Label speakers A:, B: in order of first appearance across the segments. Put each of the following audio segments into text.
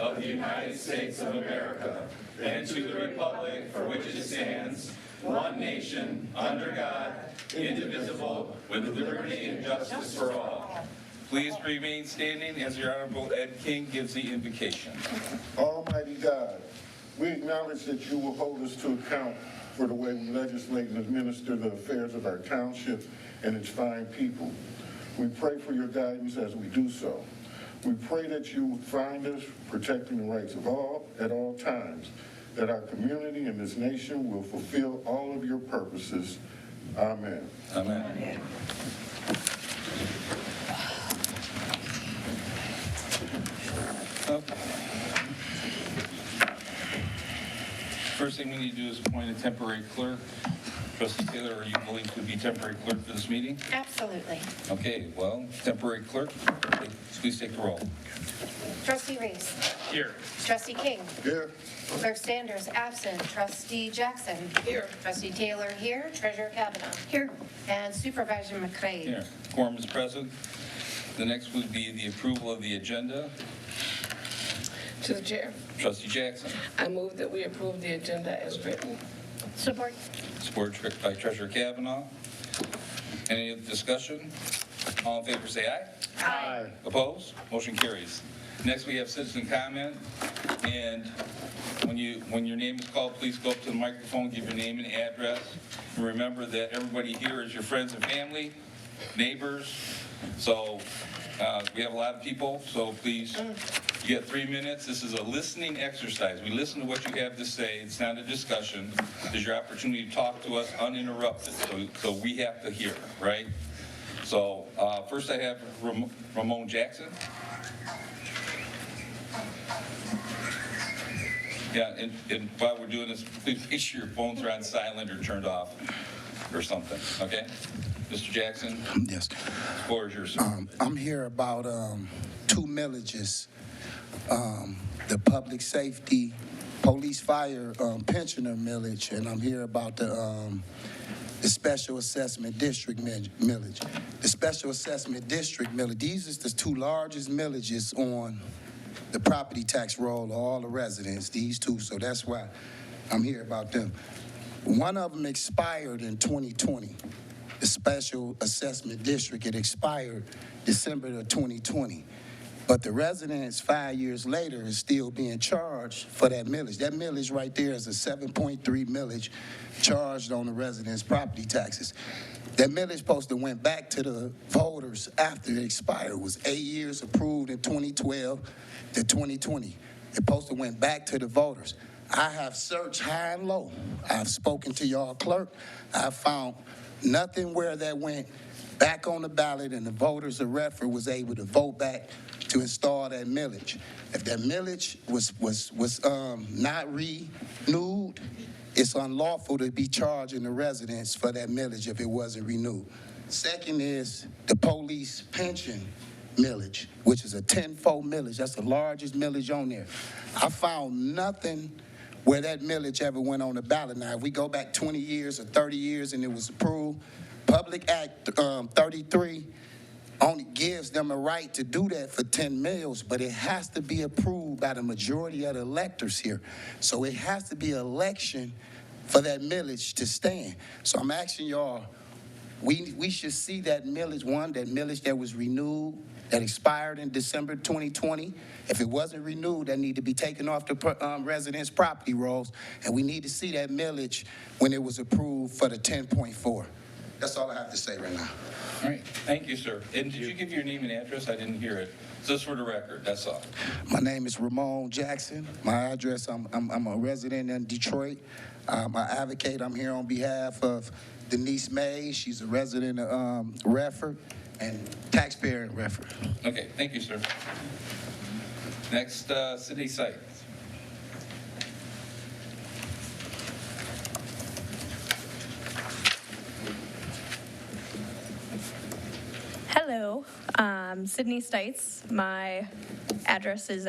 A: of the United States of America and to the republic for which it stands, one nation, under God, indivisible, with liberty and justice for all. Please remain standing as the Honorable Ed King gives the invocation.
B: Almighty God, we acknowledge that you will hold us to account for the way we legislate and administer the affairs of our township and its fine people. We pray for your guidance as we do so. We pray that you find us protecting the rights of all at all times, that our community and this nation will fulfill all of your purposes. Amen.
A: Amen. Okay. First thing we need to do is appoint a temporary clerk. Trustee Taylor, are you willing to be temporary clerk for this meeting?
C: Absolutely.
A: Okay, well, temporary clerk, please take the roll.
C: Trustee Reese.
A: Here.
C: Trustee King.
B: Here.
C: Clerk Sanders absent. Trustee Jackson. Here. Trustee Taylor here. Treasurer Kavanaugh. Here. And Supervisor McCray.
A: Here. Quorum is present. The next would be the approval of the agenda.
D: To the chair,
A: Trustee Jackson.
D: I move that we approve the agenda as written.
C: Support.
A: Support by Treasurer Kavanaugh. Any discussion? All in favor say aye.
C: Aye.
A: Opposed? Motion carries. Next, we have citizen comment. And when your name is called, please go up to the microphone, give your name and address. And remember that everybody here is your friends and family, neighbors. So we have a lot of people, so please, you get 3 minutes. This is a listening exercise. We listen to what you have to say. It's not a discussion. It's your opportunity to talk to us uninterrupted. So we have to hear, right? So first I have Ramon Jackson. Yeah, and while we're doing this, please make sure your phones are on silent or turned off or something, okay? Mr. Jackson,
E: Yes.
A: the floor is yours, sir.
E: I'm here about two millages, the public safety, police fire pensioner millage, and I'm here about the special assessment district millage. The special assessment district millage, these is the two largest millages on the property tax roll of all the residents, these two, so that's why I'm here about them. One of them expired in 2020. The special assessment district, it expired December of 2020. But the residents 5 years later is still being charged for that millage. That millage right there is a 7.3 millage charged on the residents' property taxes. That millage supposed to went back to the voters after it expired. It was 8 years approved in 2012 to 2020. It supposed to went back to the voters. I have searched high and low. I've spoken to y'all clerk. I found nothing where that went back on the ballot and the voters of Redford was able to vote back to install that millage. If that millage was not renewed, it's unlawful to be charging the residents for that millage if it wasn't renewed. Second is the police pension millage, which is a 10-4 millage. That's the largest millage on there. I found nothing where that millage ever went on the ballot. Now, if we go back 20 years or 30 years and it was approved, Public Act 33 only gives them a right to do that for 10 mills, but it has to be approved by the majority of the electors here. So it has to be an election for that millage to stand. So I'm asking y'all, we should see that millage, that millage that was renewed, that expired in December 2020. If it wasn't renewed, that need to be taken off the residents' property rolls, and we need to see that millage when it was approved for the 10.4. That's all I have to say right now.
A: All right, thank you, sir. And did you give your name and address? I didn't hear it. Just for the record, that's all.
E: My name is Ramon Jackson. My address, I'm a resident in Detroit. I advocate. I'm here on behalf of Denise May. She's a resident of Redford and taxpayer in Redford.
A: Okay, thank you, sir. Next, City Site.
F: Hello, Sydney Stites. My address is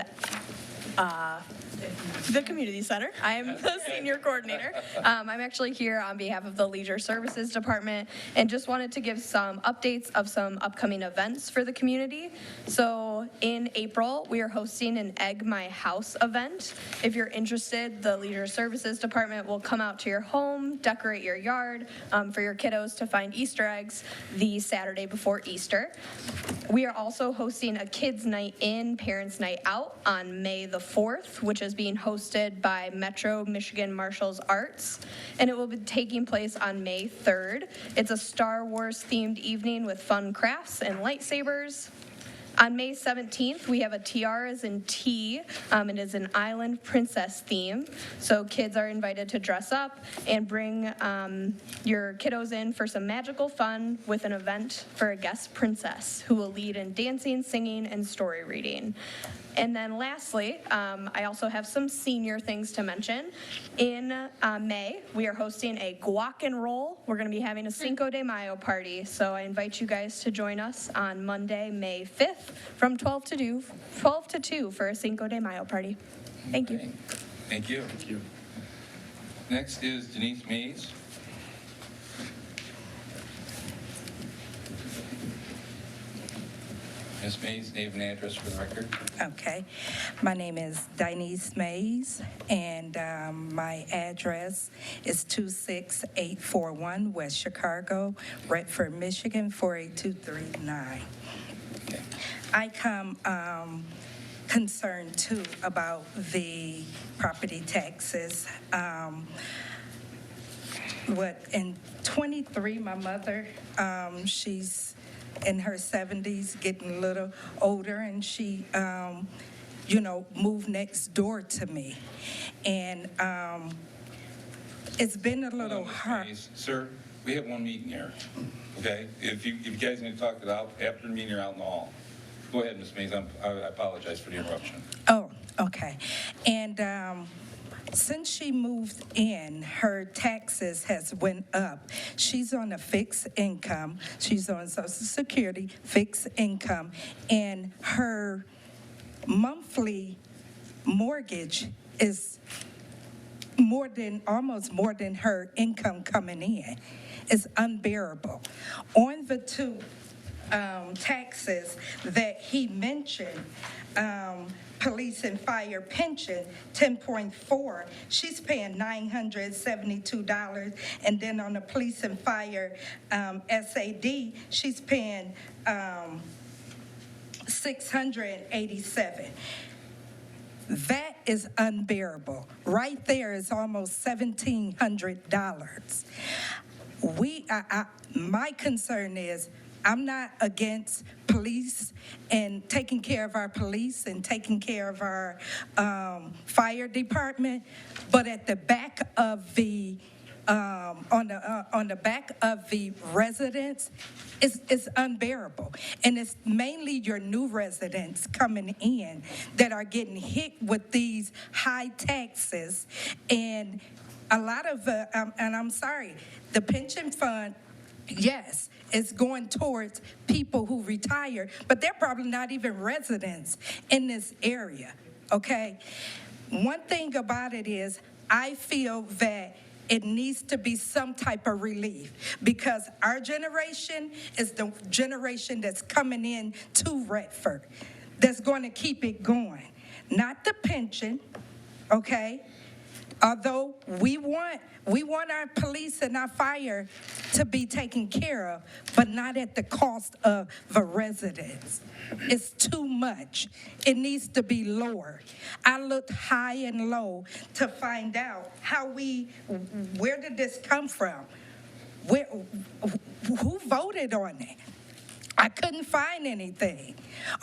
F: The community center. I am the senior coordinator. I'm actually here on behalf of the Leisure Services Department and just wanted to give some updates of some upcoming events for the community. So in April, we are hosting an Egg My House event. If you're interested, the Leisure Services Department will come out to your home, decorate your yard for your kiddos to find Easter eggs the Saturday before Easter. We are also hosting a Kids Night In, Parents Night Out on May the 4th, which is being hosted by Metro Michigan Marshals Arts, and it will be taking place on May 3rd. It's a Star Wars themed evening with fun crafts and lightsabers. On May 17th, we have a Tiaras and Tea. It is an island princess theme. So kids are invited to dress up and bring your kiddos in for some magical fun with an event for a guest princess who will lead in dancing, singing, and story reading. And then lastly, I also have some senior things to mention. In May, we are hosting a guac and roll. We're going to be having a Cinco de Mayo party. So I invite you guys to join us on Monday, May 5th from 12 to 2 for a Cinco de Mayo party. Thank you.
A: Okay. Thank you. Thank you. Next is Denise Mays. Ms. Mays, name and address for the record.
G: Okay. My name is Denise Mays, and my address is 26841 West Chicago, Redford, Michigan, 48239.
A: Okay.
G: I come concerned, too, about the property taxes. In 23, my mother, she's in her 70s, getting a little older, and she, moved next door to me. And it's been a little hard.
A: Mays, sir, we have one meeting here, okay? If you guys need to talk it out, after the meeting, you're out in the hall. Go ahead, Ms. Mays, I apologize for the interruption.
G: Oh, okay. And since she moved in, her taxes has went up. She's on a fixed income. She's on Social Security, fixed income, and her monthly mortgage is almost more than her income coming in. It's unbearable. On the two taxes that he mentioned, police and fire pension, 10.4, she's paying $972, and then on the police and fire SAD, she's paying $687. That is unbearable. Right there is almost $1,700. My concern is, I'm not against police and taking care of our police and taking care of our fire department, but at the back of the on the back of the residents, it's unbearable. And it's mainly your new residents coming in that are getting hit with these high taxes. And a lot of, and I'm sorry, the pension fund, yes, it's going towards people who retire, but they're probably not even residents in this area, okay? One thing about it is, I feel that it needs to be some type of relief, because our generation is the generation that's coming in to Redford that's going to keep it going, not the pension, okay? Although we want our police and our fire to be taken care of, but not at the cost of the residents. It's too much. It needs to be lower. I looked high and low to find out where did this come from? Who voted on it? I couldn't find anything.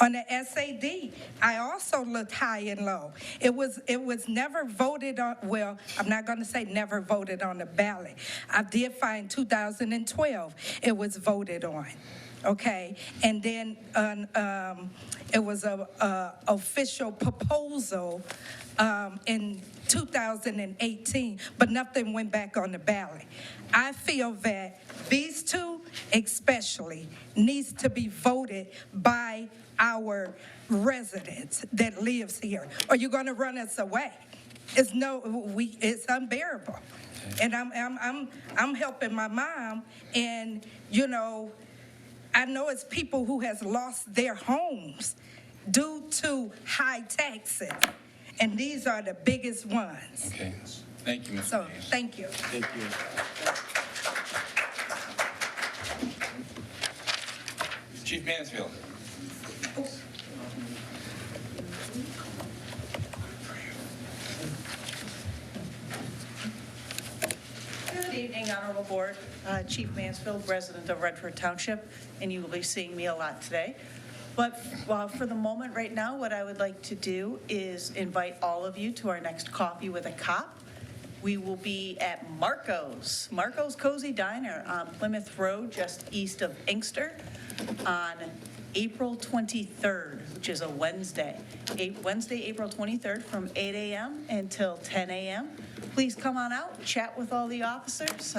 G: On the SAD, I also looked high and low. It was never voted on, well, I'm not going to say never voted on the ballot. I did find 2012 it was voted on, okay? And then it was a official proposal in 2018, but nothing went back on the ballot. I feel that these two especially needs to be voted by our residents that lives here. Or you're going to run us away. it's unbearable. And I'm helping my mom, and, you know, I know it's people who has lost their homes due to high taxes, and these are the biggest ones.
A: Okay, thank you, Ms.
G: So,
A: Mays.
G: thank you.
E: Thank you.
A: Chief Mansfield.
H: Good evening, Honorable Board. Chief Mansfield, resident of Redford Township, and you will be seeing me a lot today. But for the moment right now, what I would like to do is invite all of you to our next Coffee with a Cop. We will be at Marco's Cozy Diner on Plymouth Road, just east of Inkster, on April 23rd, which is a Wednesday. Wednesday, April 23rd, from 8 a.m. until 10 a.m. Please come on out, chat with all the officers.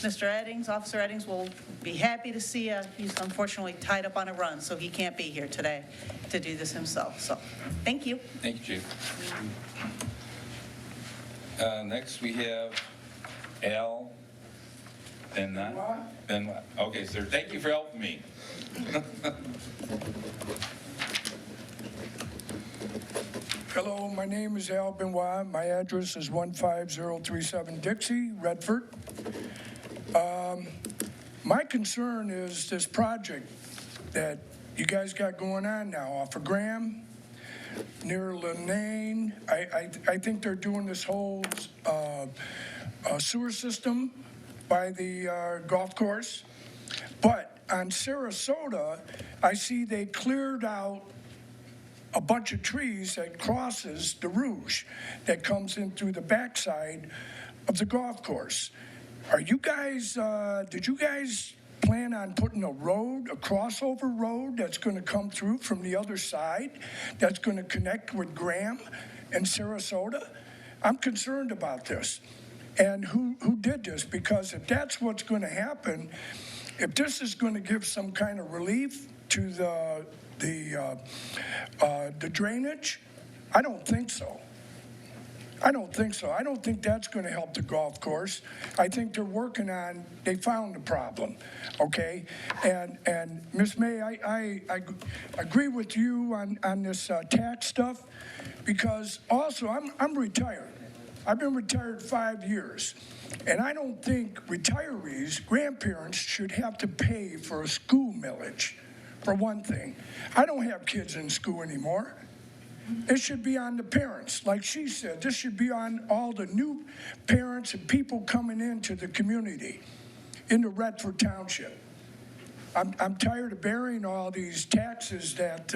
H: Mr. Eddings, Officer Eddings will be happy to see you. He's unfortunately tied up on a run, so he can't be here today to do this himself. So, thank you.
A: Thank you, Chief. Next, we have Al Benoit. Okay, sir, thank you for helping me.
I: Hello, my name is Al Benoit. My address is 15037 Dixie, Redford. My concern is this project that you guys got going on now off of Graham, near Lanane. I think they're doing this whole sewer system by the golf course. But on Sarasota, I see they cleared out a bunch of trees that crosses the Rouge that comes in through the backside of the golf course. Are you guys, did you guys plan on putting a road, a crossover road that's going to come through from the other side, that's going to connect with Graham and Sarasota? I'm concerned about this. And who did this? Because if that's what's going to happen, if this is going to give some kind of relief to the drainage, I don't think so. I don't think so. I don't think that's going to help the golf course. I think they found the problem, okay? And Ms. May, I agree with you on this tax stuff, because also I'm retired. I've been retired 5 years, and I don't think retirees, grandparents, should have to pay for a school millage, for one thing. I don't have kids in school anymore. It should be on the parents. Like she said, this should be on all the new parents and people coming into the community, into Redford Township. I'm tired of bearing all these taxes that,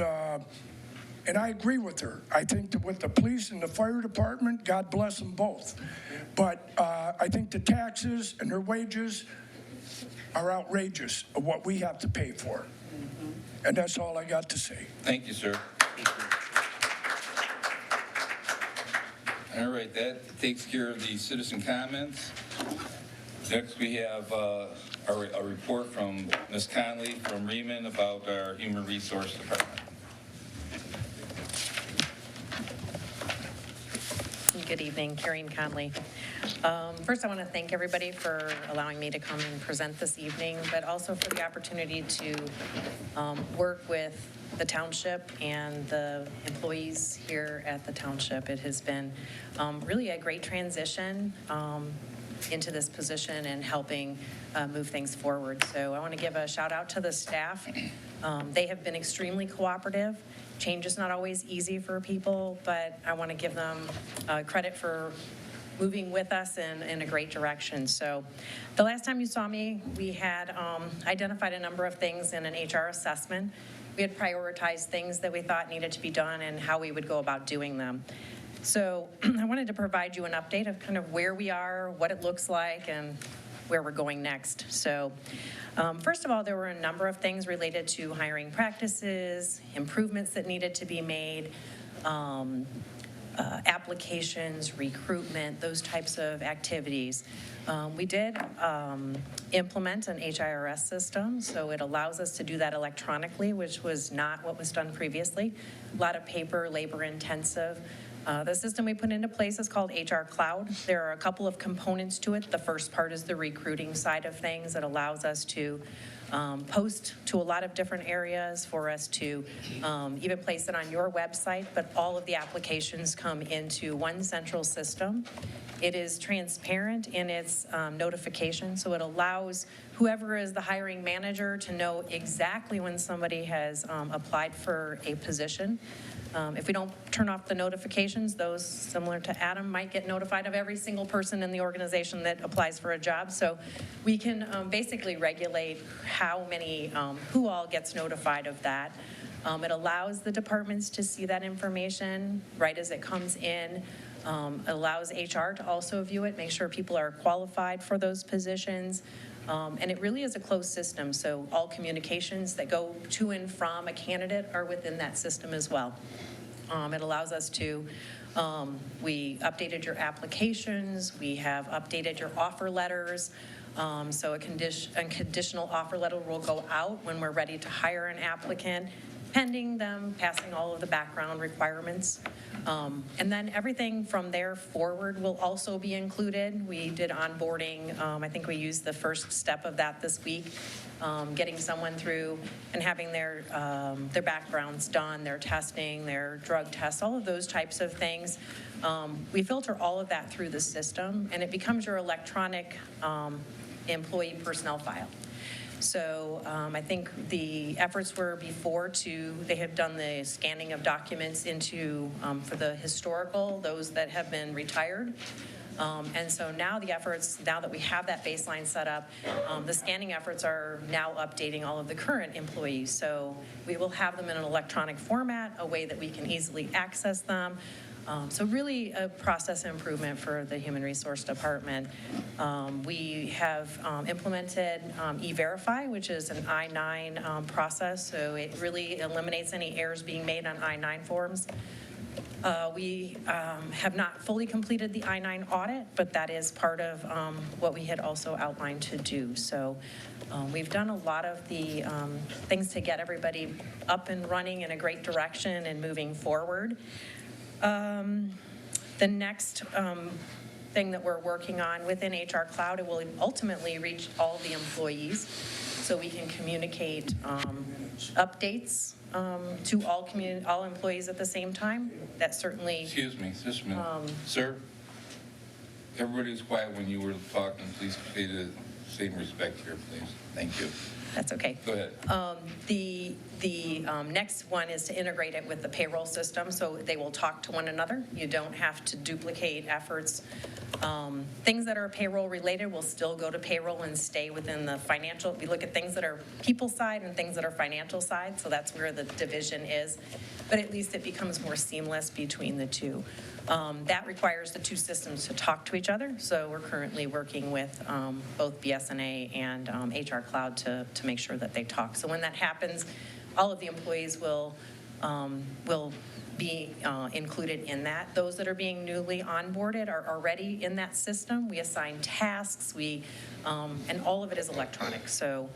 I: and I agree with her. I think that with the police and the fire department, God bless them both. But I think the taxes and their wages are outrageous of what we have to pay for. And that's all I got to say.
A: Thank you, sir. All right, that takes care of the citizen comments. Next, we have a report from Ms. Conley from Reman about our Human Resource Department.
J: Good evening, Karen Conley. First, I want to thank everybody for allowing me to come and present this evening, but also for the opportunity to work with the township and the employees here at the township. It has been really a great transition into this position and helping move things forward. So I want to give a shout out to the staff. They have been extremely cooperative. Change is not always easy for people, but I want to give them credit for moving with us in a great direction. So the last time you saw me, we had identified a number of things in an HR assessment. We had prioritized things that we thought needed to be done and how we would go about doing them. So I wanted to provide you an update of kind of where we are, what it looks like, and where we're going next. So first of all, there were a number of things related to hiring practices, improvements that needed to be made, applications, recruitment, those types of activities. We did implement an HIRS system, so it allows us to do that electronically, which was not what was done previously. A lot of paper, labor intensive. The system we put into place is called HR Cloud. There are a couple of components to it. The first part is the recruiting side of things that allows us to post to a lot of different areas, for us to even place it on your website, but all of the applications come into one central system. It is transparent in its notification, so it allows whoever is the hiring manager to know exactly when somebody has applied for a position. If we don't turn off the notifications, those similar to Adam might get notified of every single person in the organization that applies for a job. So we can basically regulate how many, who all gets notified of that. It allows the departments to see that information right as it comes in. It allows HR to also view it, make sure people are qualified for those positions. And it really is a closed system, so all communications that go to and from a candidate are within that system as well. It allows us to, we updated your applications, we have updated your offer letters, so a conditional offer letter will go out when we're ready to hire an applicant, pending them passing all of the background requirements. And then everything from there forward will also be included. We did onboarding. I think we used the first step of that this week, getting someone through and having their backgrounds done, their testing, their drug tests, all of those types of things. We filter all of that through the system, and it becomes your electronic employee personnel file. So I think the efforts were before they have done the scanning of documents into, for the historical, those that have been retired. And so now the efforts, now that we have that baseline set up, the scanning efforts are now updating all of the current employees. So we will have them in an electronic format, a way that we can easily access them. So really a process improvement for the Human Resource Department. We have implemented E-Verify, which is an I-9 process, so it really eliminates any errors being made on I-9 forms. We have not fully completed the I-9 audit, but that is part of what we had also outlined to do. So we've done a lot of the things to get everybody up and running in a great direction and moving forward. The next thing that we're working on within HR Cloud, it will ultimately reach all the employees, so we can communicate updates to all employees at the same time. That certainly.
A: Excuse me, just a minute. Sir, everybody was quiet when you were talking. Please pay the same respect here, please. Thank you.
J: That's okay.
A: Go ahead.
J: The next one is to integrate it with the payroll system, so they will talk to one another. You don't have to duplicate efforts. Things that are payroll related will still go to payroll and stay within the financial. We look at things that are people side and things that are financial side, so that's where the division is. But at least it becomes more seamless between the two. That requires the two systems to talk to each other, so we're currently working with both BSNA and HR Cloud to make sure that they talk. So when that happens, all of the employees will be included in that. Those that are being newly onboarded are already in that system. We assign tasks, and all of it is electronic, so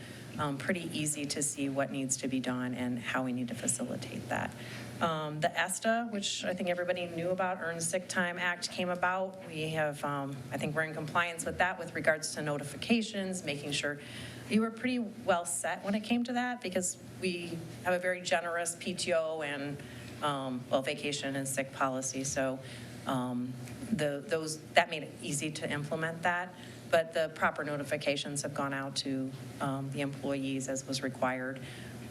J: pretty easy to see what needs to be done and how we need to facilitate that. The ESTA, which I think everybody knew about, Earned Sick Time Act came about. We have, I think we're in compliance with that with regards to notifications, making sure we were pretty well set when it came to that, because we have a very generous PTO and, vacation and sick policy. So that made it easy to implement that. But the proper notifications have gone out to the employees as was required.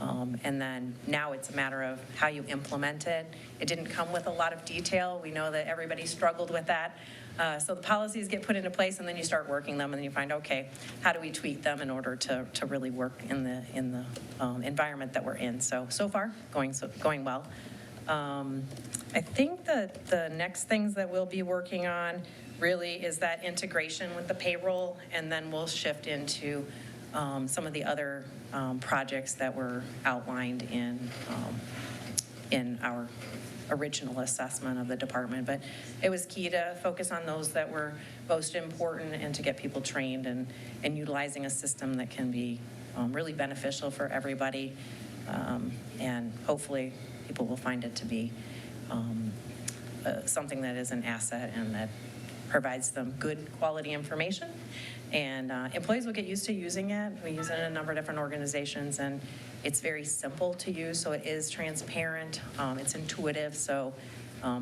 J: And then now it's a matter of how you implement it. It didn't come with a lot of detail. We know that everybody struggled with that. So the policies get put into place, and then you start working them, and then you find, okay, how do we tweak them in order to really work in the environment that we're in? So far, going well. I think that the next things that we'll be working on really is that integration with the payroll, and then we'll shift into some of the other projects that were outlined in our original assessment of the department. But it was key to focus on those that were most important and to get people trained and utilizing a system that can be really beneficial for everybody. And hopefully people will find it to be something that is an asset and that provides them good quality information. And employees will get used to using it. We use it in a number of different organizations, and it's very simple to use, so it is transparent, it's intuitive, so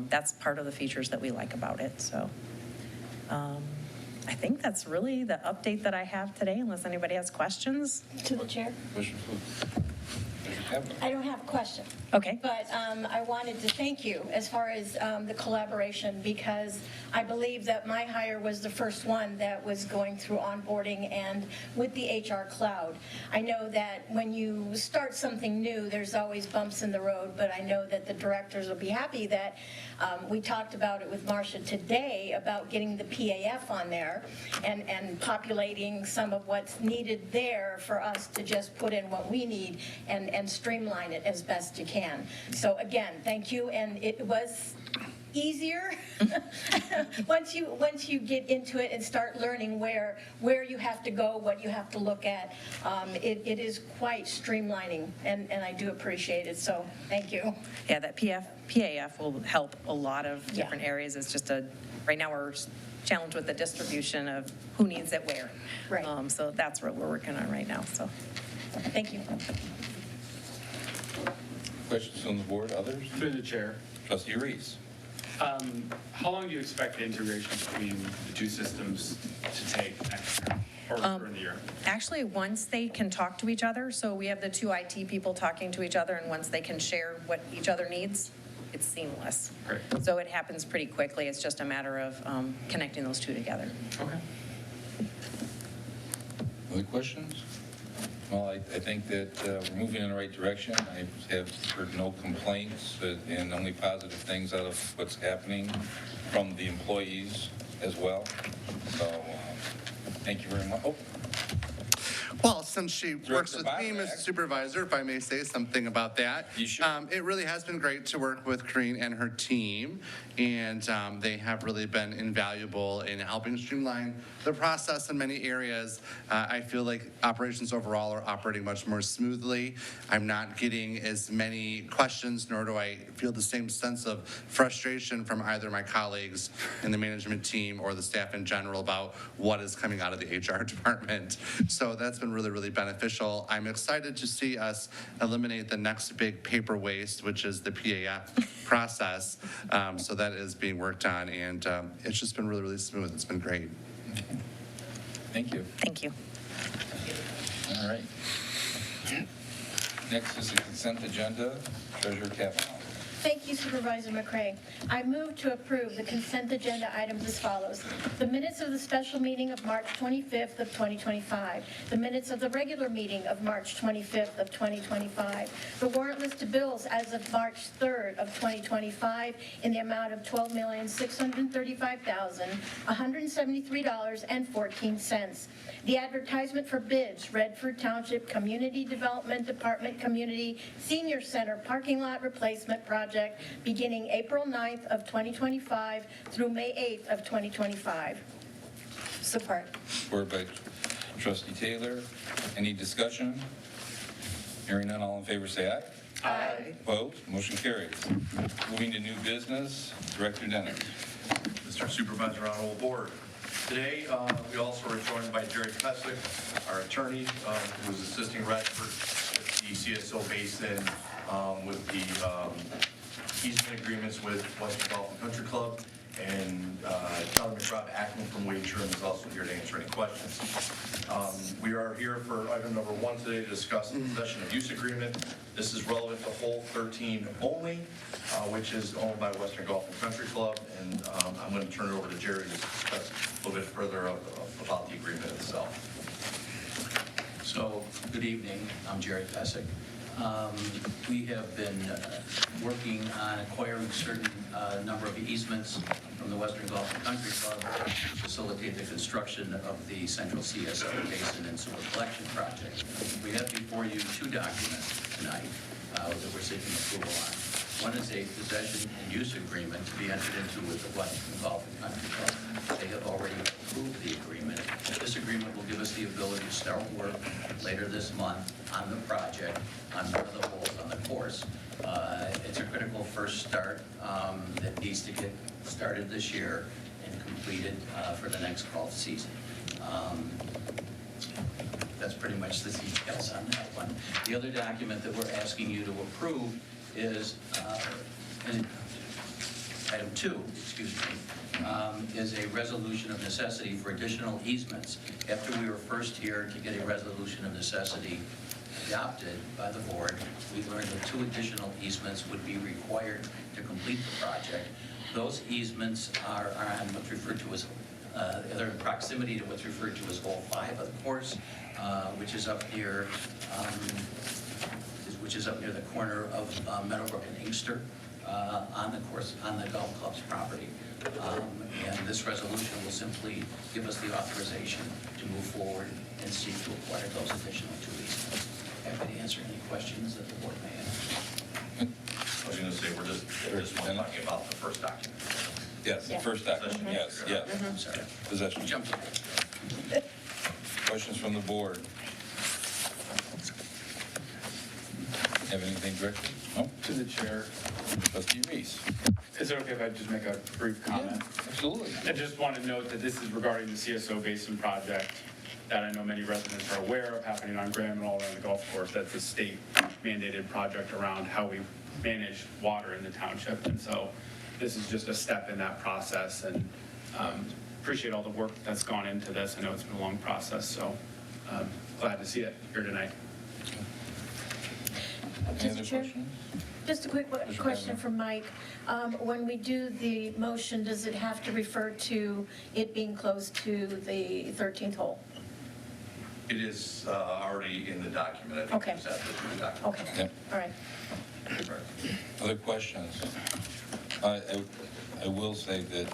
J: that's part of the features that we like about it. So I think that's really the update that I have today, unless anybody has questions.
K: To the chair.
A: Commissioner Kavanaugh.
K: I don't have a question.
J: Okay.
K: But I wanted to thank you as far as the collaboration, because I believe that my hire was the first one that was going through onboarding and with the HR cloud. I know that when you start something new, there's always bumps in the road, but I know that the directors will be happy that we talked about it with Marcia today about getting the PAF on there and populating some of what's needed there for us to just put in what we need and streamline it as best you can. So again, thank you, and it was easier once you get into it and start learning where you have to go, what you have to look at. It is quite streamlining, and I do appreciate it, so thank you.
J: Yeah, that PAF will help a lot of different areas. It's just right now we're challenged with the distribution of who needs it where.
K: Right.
J: So that's what we're working on right now, so.
K: Thank you.
A: Questions on the board, others?
L: Through the chair.
A: Trustee Reese.
L: How long do you expect the integration between the two systems to take next year or during the year?
J: Actually, once they can talk to each other, so we have the two IT people talking to each other, and once they can share what each other needs, it's seamless.
L: Great.
J: So it happens pretty quickly. It's just a matter of connecting those two together.
L: Okay.
A: Other questions? Well, I think that we're moving in the right direction. I have heard no complaints and only positive things out of what's happening from the employees as well. So thank you very much. Oh,
M: Well, since she works
A: Director
M: with me,
A: Bobak.
M: Mr. Supervisor, if I may say something about that.
A: You should.
M: It really has been great to work with Corrine and her team, and they have really been invaluable in helping streamline the process in many areas. I feel like operations overall are operating much more smoothly. I'm not getting as many questions, nor do I feel the same sense of frustration from either my colleagues in the management team or the staff in general about what is coming out of the HR department. So that's been really, really beneficial. I'm excited to see us eliminate the next big paper waste, which is the PAF process. So that is being worked on, and it's just been really, really smooth. It's been great.
A: thank you.
J: Thank you.
A: All right. Next is the consent agenda. Treasurer Kavanaugh.
K: Thank you, Supervisor McCray. I move to approve the consent agenda items as follows. The minutes of the special meeting of March 25th of 2025. The minutes of the regular meeting of March 25th of 2025. The warrant list of bills as of March 3rd of 2025 in the amount of $12,635,173.14. The advertisement for bids, Redford Township Community Development Department Community Senior Center Parking Lot Replacement Project beginning April 9th of 2025 through May 8th of 2025.
C: Support.
A: Support by Trustee Taylor. Any discussion? Hearing none, all in favor say aye.
K: Aye.
A: Opposed? Motion carries. Moving to new business, Director Dennis.
N: Mr. Supervisor, Honorable Board. Today, we also are joined by Jerry Pesic, our attorney, who is assisting Redford with the CSO Basin, with the easement agreements with Western Golf and Country Club, and Tyler McBride Ackman from Wade Insurance is also here to answer any questions. We are here for item number 1 today to discuss the possession of use agreement. This is relevant to hole 13 only, which is owned by Western Golf and Country Club, and I'm going to turn it over to Jerry to discuss a little bit further about the agreement itself.
O: So, good evening. I'm Jerry Pesic. We have been working on acquiring certain number of easements from the Western Golf and Country Club to facilitate the construction of the Central CSO Basin and Sewer Collection Project. We have before you 2 documents tonight that we're seeking approval on. One is a possession and use agreement to be entered into with the Western Golf and Country Club. They have already approved the agreement. This agreement will give us the ability to start work later this month on the project on one of the holes on the course. It's a critical first start that needs to get started this year and completed for the next golf season. That's pretty much the details on that one. The other document that we're asking you to approve is item 2, is a resolution of necessity for additional easements. After we were first here to get a resolution of necessity adopted by the board, we learned that 2 additional easements would be required to complete the project. Those easements are on what's referred to as, they're in proximity to what's referred to as hole 5 of the course, which is up near the corner of Meadowbrook and Inkster, on the course, on the golf club's property. And this resolution will simply give us the authorization to move forward and seek to acquire those additional 2 easements. Happy to answer any questions that the board may have.
N: I was going to say, we're just talking about the first document.
A: Yes, the first document, yes, yes.
O: I'm sorry.
A: Possession.
O: Jumped.
A: Questions from the board? Have anything directly? No?
L: To the chair,
A: Trustee Reese.
L: is it okay if I just make a brief comment?
A: Absolutely.
L: I just want to note that this is regarding the CSO Basin project that I know many residents are aware of happening on Graham and all around the golf course. That's a state mandated project around how we manage water in the township. And so this is just a step in that process, and appreciate all the work that's gone into this. I know it's been a long process, so glad to see it here tonight.
A: Any other
K: Mr. Chair?
A: questions?
K: Just a quick question for Mike. When we do the motion, does it have to refer to it being close to the 13th hole?
N: It is already in the document. I think
K: Okay.
N: it's at the document.
K: Okay,
A: Yep.
K: all right.
A: Other questions? I will say that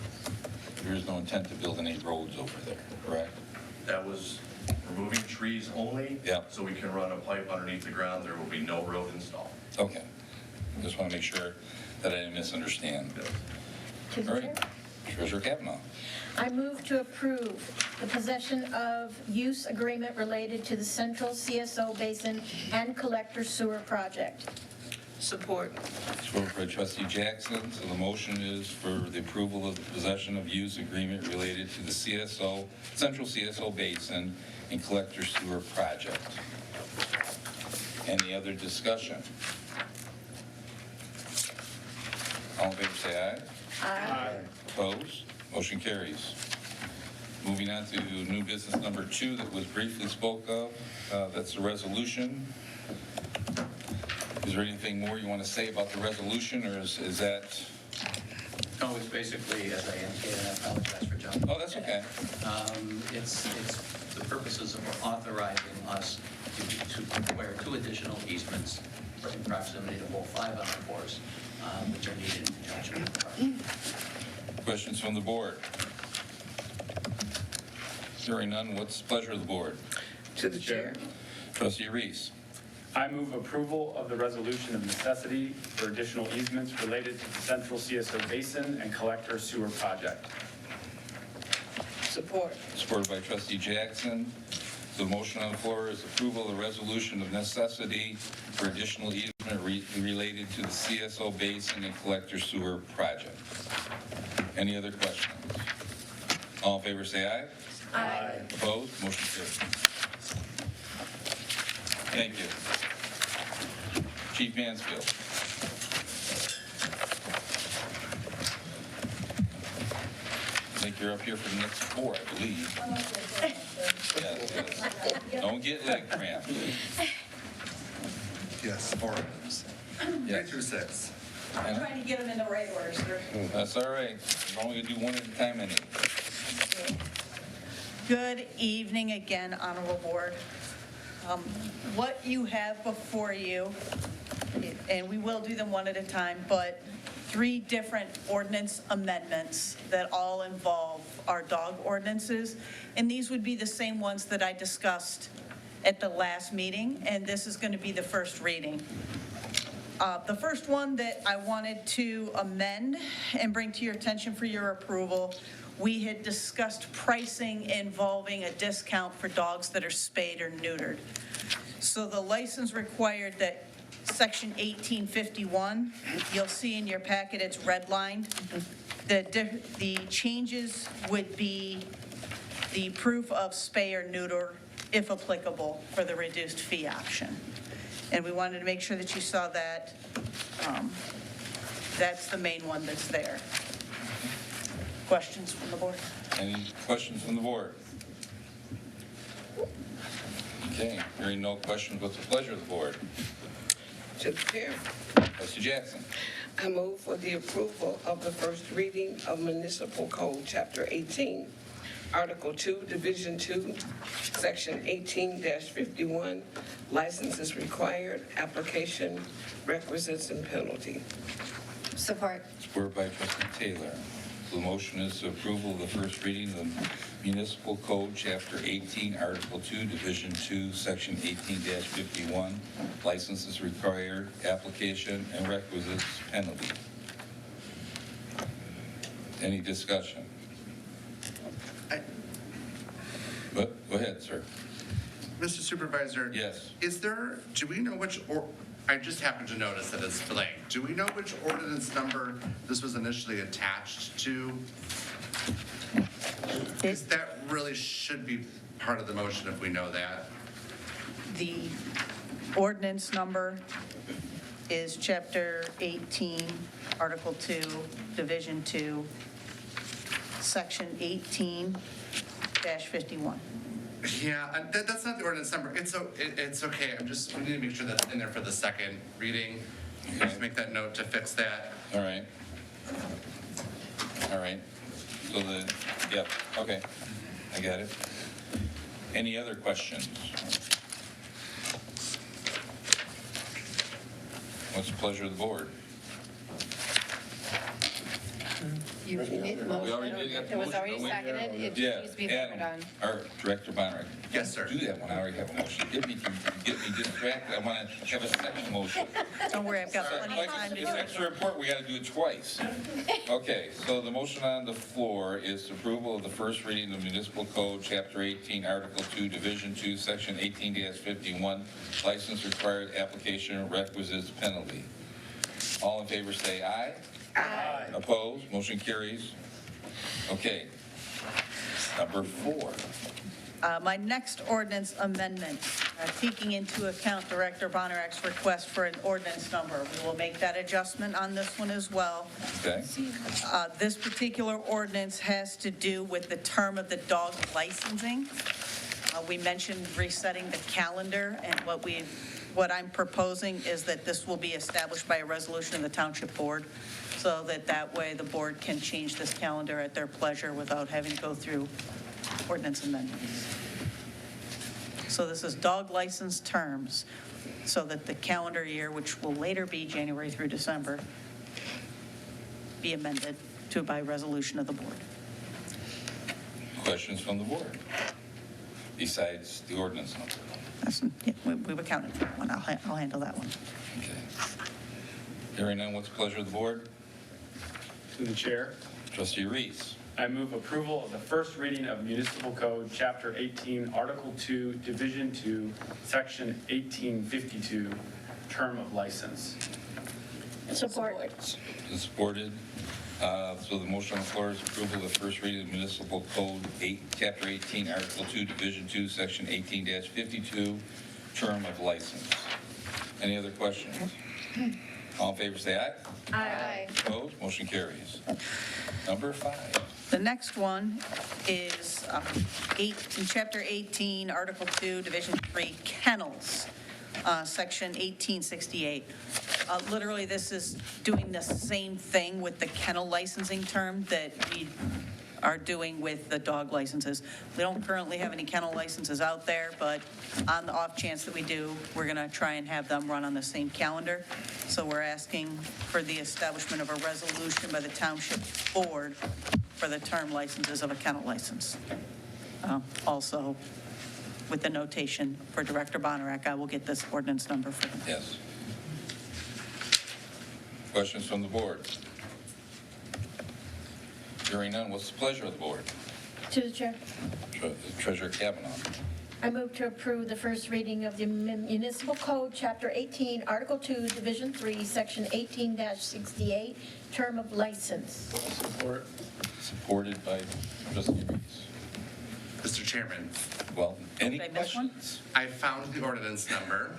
A: there is no intent to build any roads over there, correct?
N: That was removing trees only.
A: Yep.
N: So we can run a pipe underneath the ground. There will be no road installed.
A: Okay. Just want to make sure that I didn't misunderstand.
K: To the
A: All
K: chair?
A: right. Treasurer Kavanaugh.
K: I move to approve the possession of use agreement related to the Central CSO Basin and Collector Sewer Project.
H: Support.
A: Supported by Trustee Jackson. So the motion is for the approval of the possession of use agreement related to the CSO, Central CSO Basin and Collector Sewer Project. Any other discussion? All in favor, say aye.
K: Aye.
A: Opposed? Motion carries. Moving on to new business number 2 that was briefly spoke of. That's the resolution. Is there anything more you want to say about the resolution, or is that?
O: No, it's basically, as I indicated, I apologize for jumping.
A: Oh, that's okay.
O: It's the purposes of authorizing us to acquire 2 additional easements in proximity to hole 5 on the course, which are needed in conjunction with the project.
A: Questions from the board? Hearing none, what's the pleasure of the board?
D: To the chair.
A: Trustee Reese.
L: I move approval of the resolution of necessity for additional easements related to the Central CSO Basin and Collector Sewer Project.
D: Support.
A: Supported by Trustee Jackson. The motion on the floor is approval of the resolution of necessity for additional easement related to the CSO Basin and Collector Sewer Project. Any other questions? All in favor, say aye.
K: Aye.
A: Opposed? Motion carries. Thank you. Chief Mansfield. I think you're up here for the next 4, I believe. Yes. Don't get leg cramp.
M: Yes, 4 items. 3 through 6.
K: I'm trying to get them in the right order, sir.
A: That's all right. We're only gonna do one at a time anyway.
H: Good evening again, Honorable Board. What you have before you, and we will do them one at a time, but 3 different ordinance amendments that all involve our dog ordinances, and these would be the same ones that I discussed at the last meeting, and this is going to be the first reading. The first one that I wanted to amend and bring to your attention for your approval, we had discussed pricing involving a discount for dogs that are spayed or neutered. So the license required that Section 1851, you'll see in your packet, it's redlined. The changes would be the proof of spay or neuter, if applicable, for the reduced fee option. And we wanted to make sure that you saw that. That's the main one that's there. Questions from the board?
A: Any questions from the board? Okay, hearing no questions, what's the pleasure of the board?
D: To the chair,
A: Trustee Jackson.
D: I move for the approval of the first reading of Municipal Code, Chapter 18, Article 2, Division 2, Section 18-51, licenses required, application, requisites, and penalty.
C: Support.
A: Support by Trustee Taylor. The motion is the approval of the first reading of the Municipal Code, Chapter 18, Article 2, Division 2, Section 18-51, licenses required, application, and requisites, penalty. Any discussion? Go ahead, sir.
M: Mr. Supervisor?
A: Yes.
M: Do we know which, I just happened to notice that it's blank. Do we know which ordinance number this was initially attached to? Because that really should be part of the motion if we know that.
H: The ordinance number is Chapter 18, Article 2, Division 2, Section 18-51.
M: Yeah, that's not the ordinance number. It's okay. We need to make sure that's in there for the second reading. Just make that note to fix that.
A: All right. All right. So yep, okay. I got it. Any other questions? What's the pleasure of the board?
C: You need a
A: We
C: motion.
A: already did get the
C: It was
A: motion,
C: already
A: don't we?
C: seconded. It
A: Yeah,
C: just needs to be voted on.
A: Adam, our Director Bonner.
M: Yes, sir.
A: Do that one, I already have a motion. Get me distracted, I want to have a second motion.
H: Don't worry, I've got plenty of time to do
A: It's
H: it.
A: extra important, we got to do it twice. Okay, so the motion on the floor is approval of the first reading of Municipal Code, Chapter 18, Article 2, Division 2, Section 18-51, license required, application, requisites, penalty. All in favor say aye. Aye. Opposed? Motion carries. Okay. Number 4.
H: My next ordinance amendment, taking into account Director Bonnerak's request for an ordinance number. We will make that adjustment on this one as well.
A: Okay.
H: This particular ordinance has to do with the term of the dog licensing. We mentioned resetting the calendar, and what I'm proposing is that this will be established by a resolution of the Township Board, so that way the board can change this calendar at their pleasure without having to go through ordinance amendments. So this is dog license terms, so that the calendar year, which will later be January through December, be amended by resolution of the board.
A: Questions from the board? Besides the ordinance number?
H: We've accounted for one. I'll handle that one.
A: Okay. Hearing none, what's the pleasure of the board?
L: To the chair,
A: Trustee Reese.
L: I move approval of the first reading of Municipal Code, Chapter 18, Article 2, Division 2, Section 1852, term of license.
K: Support.
A: Is supported. So the motion on the floor is approval of the first reading of Municipal Code, Chapter 18, Article 2, Division 2, Section 18-52, term of license. Any other questions? All in favor say aye.
C: Aye.
A: Opposed? Motion carries. Number 5.
H: The next one is in Chapter 18, Article 2, Division 3, kennels, Section 1868. Literally, this is doing the same thing with the kennel licensing term that we are doing with the dog licenses. We don't currently have any kennel licenses out there, but on the off chance that we do, we're going to try and have them run on the same calendar. So we're asking for the establishment of a resolution by the Township Board for the term licenses of a kennel license. Also, with the notation for Director Bonnerak, I will get this ordinance number for him.
A: Yes. Questions from the board? Hearing none, what's the pleasure of the board?
K: To the chair.
A: Treasurer Kavanaugh.
K: I move to approve the first reading of the Municipal Code, Chapter 18, Article 2, Division 3, Section 18-68, term of license.
A: Support. Supported by trustee Reeves.
M: Mr. Chairman,
A: Well, any
H: Did I miss one?
A: questions?
M: I found the ordinance number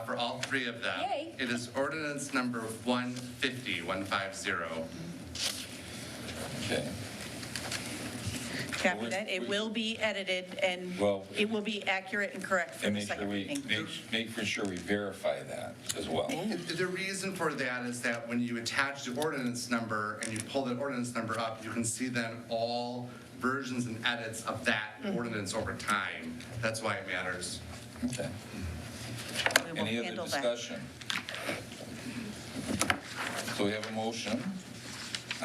M: for all three of them.
K: Yay.
M: It is ordinance number 150.
A: Okay.
H: Copy that. It will be edited, and
A: Well-
H: it will be accurate and correct for
A: And
H: the
A: make sure
H: second
A: we,
H: reading.
A: make for sure we verify that as well.
M: The reason for that is that when you attach the ordinance number and you pull that ordinance number up, you can see then all versions and edits of that ordinance over time. That's why it matters.
A: Okay.
H: We will
A: Any other
H: handle that.
A: discussion? So we have a motion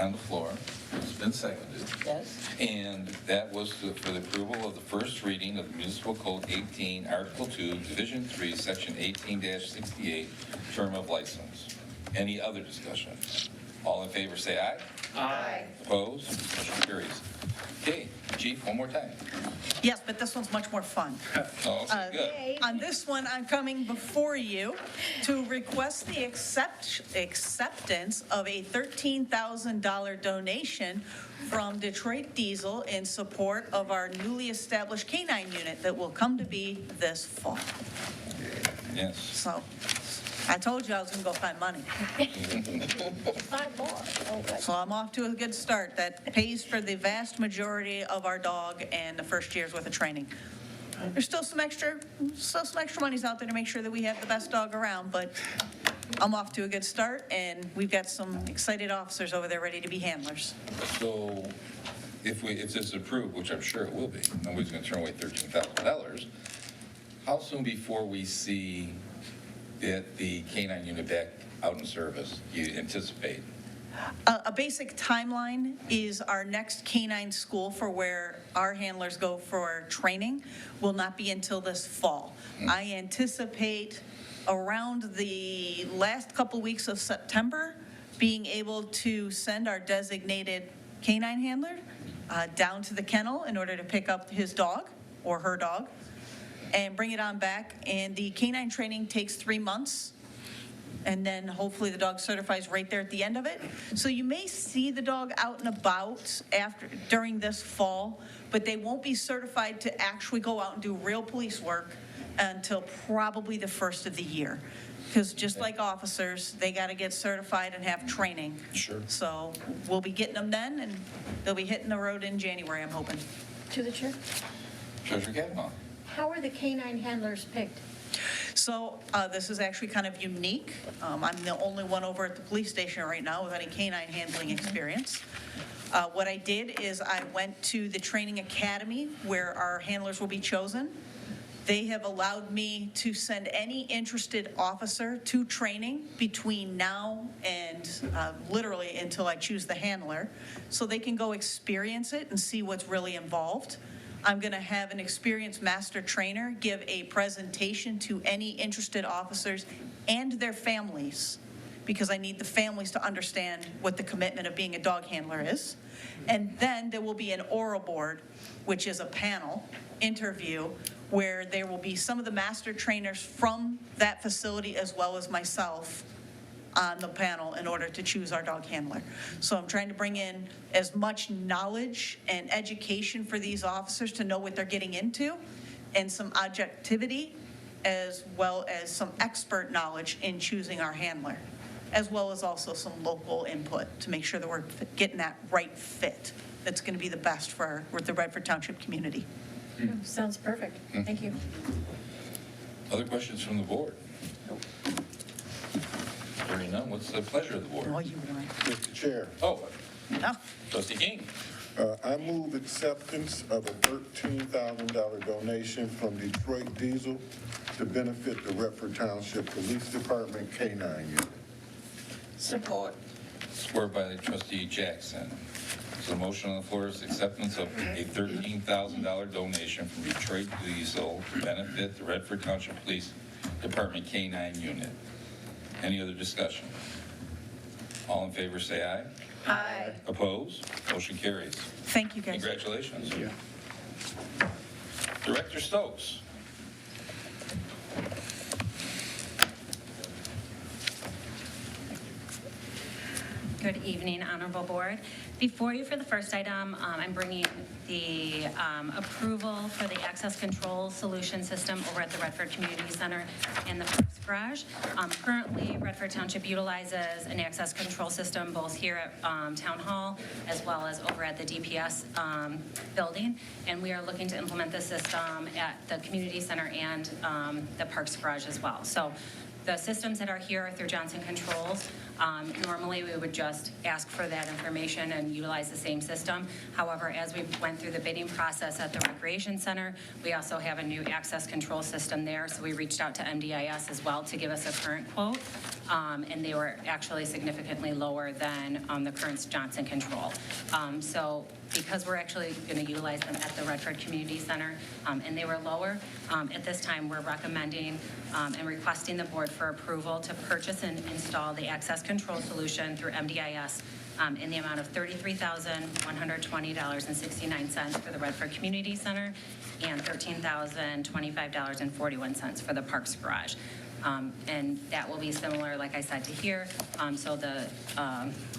A: on the floor. It's been seconded.
K: Yes.
A: And that was for the approval of the first reading of Municipal Code 18, Article 2, Division 3, Section 18-68, term of license. Any other discussion? All in favor, say aye.
K: Aye.
A: Opposed? Motion carries. Okay, Chief, one more time.
H: Yes, but this one's much more fun.
A: Oh, okay, good.
K: Yay.
H: On this one, I'm coming before you to request the acceptance of a $13,000 donation from Detroit Diesel in support of our newly established K-9 unit that will come to be this fall.
A: Yes.
H: So I told you I was going to go find money.
K: 5 more. Oh, good.
H: So I'm off to a good start. That pays for the vast majority of our dog and the first year's worth of training. There's still some extra monies out there to make sure that we have the best dog around, but I'm off to a good start, and we've got some excited officers over there ready to be handlers.
A: So if this is approved, which I'm sure it will be, nobody's going to turn away $13,000, how soon before we see the K-9 unit back out in service, you anticipate?
H: A basic timeline is our next K-9 school for where our handlers go for training will not be until this fall. I anticipate around the last couple weeks of September being able to send our designated K-9 handler down to the kennel in order to pick up his dog or her dog and bring it on back. And the K-9 training takes 3 months. And then hopefully the dog certifies right there at the end of it. So you may see the dog out and about during this fall, but they won't be certified to actually go out and do real police work until probably the first of the year. Because just like officers, they got to get certified and have training.
A: Sure.
H: So we'll be getting them then, and they'll be hitting the road in January, I'm hoping.
K: To the chair.
A: Treasurer Kavanaugh.
K: How are the K-9 handlers picked?
H: So this is actually kind of unique. I'm the only one over at the police station right now with any canine handling experience. What I did is I went to the training academy where our handlers will be chosen. They have allowed me to send any interested officer to training between now and literally until I choose the handler, so they can go experience it and see what's really involved. I'm going to have an experienced master trainer give a presentation to any interested officers and their families, because I need the families to understand what the commitment of being a dog handler is. And then there will be an oral board, which is a panel interview, where there will be some of the master trainers from that facility as well as myself on the panel in order to choose our dog handler. So I'm trying to bring in as much knowledge and education for these officers to know what they're getting into, and some objectivity, as well as some expert knowledge in choosing our handler, as well as also some local input to make sure that we're getting that right fit that's going to be the best for the Redford Township community.
K: Sounds perfect. Thank you.
A: Other questions from the board? Hearing none, what's the pleasure of the board?
H: Oh, you want?
B: Mr. Chair,
A: Oh,
H: No.
A: trustee King.
B: I move acceptance of a $13,000 donation from Detroit Diesel to benefit the Redford Township Police Department K-9 unit.
K: Support.
A: Support by trustee Jackson. So the motion on the floor is acceptance of a $13,000 donation from Detroit Diesel to benefit the Redford Township Police Department K-9 unit. Any other discussion? All in favor, say aye.
K: Aye.
A: Opposed? Motion carries.
H: Thank you, guys.
A: Congratulations. Director Stokes.
P: Good evening, Honorable Board. Before you for the first item, I'm bringing the approval for the access control solution system over at the Redford Community Center and the Parks Garage. Currently, Redford Township utilizes an access control system both here at Town Hall as well as over at the DPS building, and we are looking to implement this system at the Community Center and the Parks Garage as well. So the systems that are here are through Johnson Controls. Normally, we would just ask for that information and utilize the same system. However, as we went through the bidding process at the Recreation Center, we also have a new access control system there, so we reached out to MDIS as well to give us a current quote, and they were actually significantly lower than the current Johnson Control. So because we're actually going to utilize them at the Redford Community Center, and they were lower, at this time, we're recommending and requesting the board for approval to purchase and install the access control solution through MDIS in the amount of $33,120.69 for the Redford Community Center and $13,025.41 for the Parks Garage. And that will be similar, like I said, to here. So the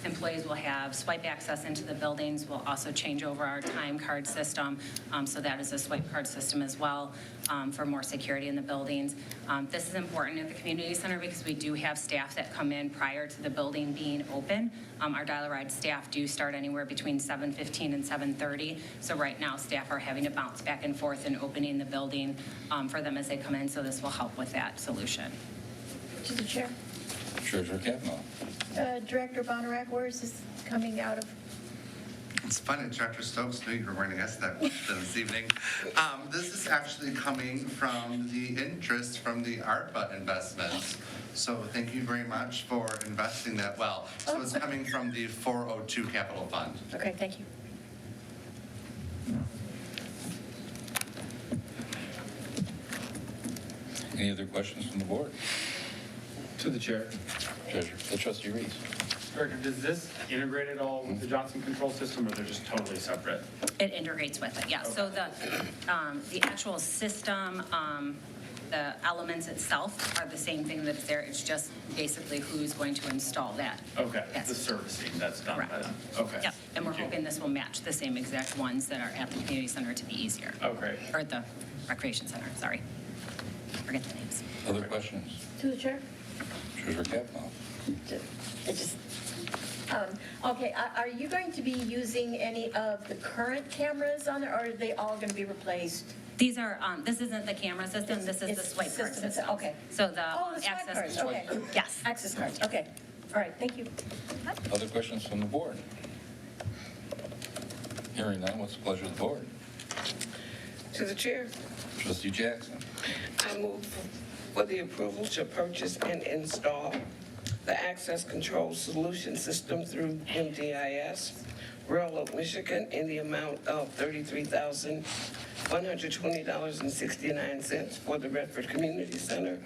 P: employees will have swipe access into the buildings. We'll also change over our time card system. So that is a swipe card system as well for more security in the buildings. This is important at the community center because we do have staff that come in prior to the building being open. Our dial-a-ride staff do start anywhere between 7:15 and 7:30. So right now, staff are having to bounce back and forth and opening the building for them as they come in. So this will help with that solution.
K: To the chair.
A: Treasurer Kavanaugh.
K: Director Bonarac, where is this coming out of?
M: It's funny, Director Stokes knew you were going to ask that question this evening. This is actually coming from the interest from the ARPA investments. So thank you very much for investing that well. So it's coming from the 402 Capital Fund.
K: Okay, thank you.
A: Any other questions from the board?
L: To the chair.
A: Trustee Reese.
L: Director, does this integrate at all with the Johnson Control System, or they're just totally separate?
P: It integrates with it, yeah. So the actual system, the elements itself are the same thing that's there. It's just basically who's going to install that.
L: Okay,
P: Yes.
L: the servicing that's done by
P: Correct.
L: them. Okay.
P: Yep, and we're
L: Thank you.
P: hoping this will match the same exact ones that are at the community center to be easier.
L: Okay.
P: Or at the recreation center, sorry. Forget the names.
A: Other questions?
K: To the chair.
A: Treasurer Kavanaugh.
K: Okay, are you going to be using any of the current cameras on there, or are they all going to be replaced?
P: These are, this isn't the camera system, this is the
K: It's
P: swipe card
K: system,
P: system.
K: okay.
P: So the
K: Oh, the swipe
P: access.
K: cards, okay.
P: Yes.
K: Access cards, okay. All right, thank you.
A: Other questions from the board? Hearing none, what's the pleasure of the board?
D: To the chair,
A: Trustee Jackson.
D: I move for the approval to purchase and install the access control solution system through MDIS, Royal Oak, Michigan, in the amount of $33,120.69 for the Redford Community Center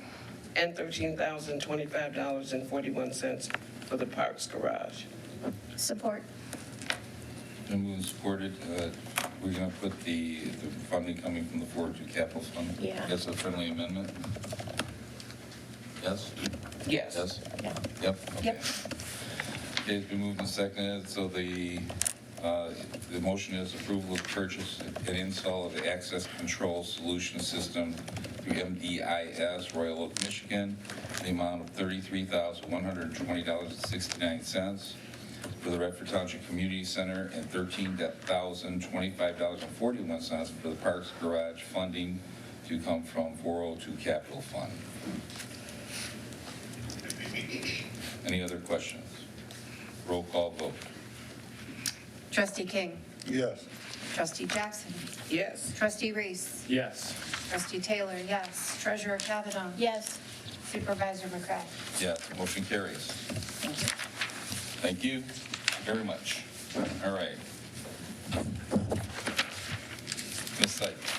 D: and $13,025.41 for the Parks Garage.
K: Support.
A: Been moved and supported. We're going to put the funding coming from the 402 Capital Fund.
K: Yeah.
A: That's a friendly amendment? Yes?
D: Yes.
A: Yes?
K: Yeah.
A: Yep. Okay.
K: Yep.
A: Okay, it's been moved and seconded, so the motion is approval of purchase and install of the access control solution system through MDIS, Royal Oak, Michigan, in the amount of $33,120.69 for the Redford Township Community Center and $13,025.41 for the Parks Garage, funding to come from 402 Capital Fund. Any other questions? Roll call vote.
C: Trustee King.
B: Yes.
C: Trustee Jackson.
D: Yes.
C: Trustee Reese.
L: Yes.
C: Trustee Taylor, yes. Treasurer Kavanaugh.
K: Yes.
C: Supervisor McCray.
A: Yes, motion carries.
C: Thank you.
A: Thank you very much. All right. Ms. Sykes.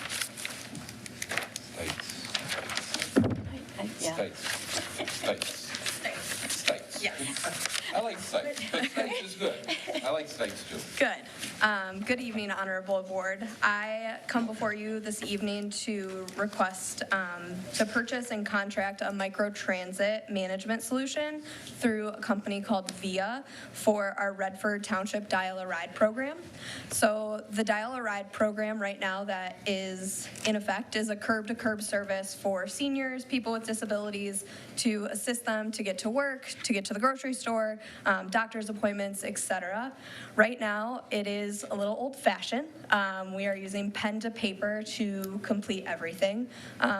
A: Sykes.
P: Yes.
A: I like Sykes, but Sykes is good. I I like Sykes too.
F: Good. Good evening, Honorable Board. I come before you this evening to request to purchase and contract a microtransit management solution through a company called VIA for our Redford Township Dial-A-Ride program. So the Dial-A-Ride program right now that is in effect is a curb-to-curb service for seniors, people with disabilities, to assist them to get to work, to get to the grocery store, doctor's appointments, etc. Right now, it is a little old-fashioned. We are using pen to paper to complete everything.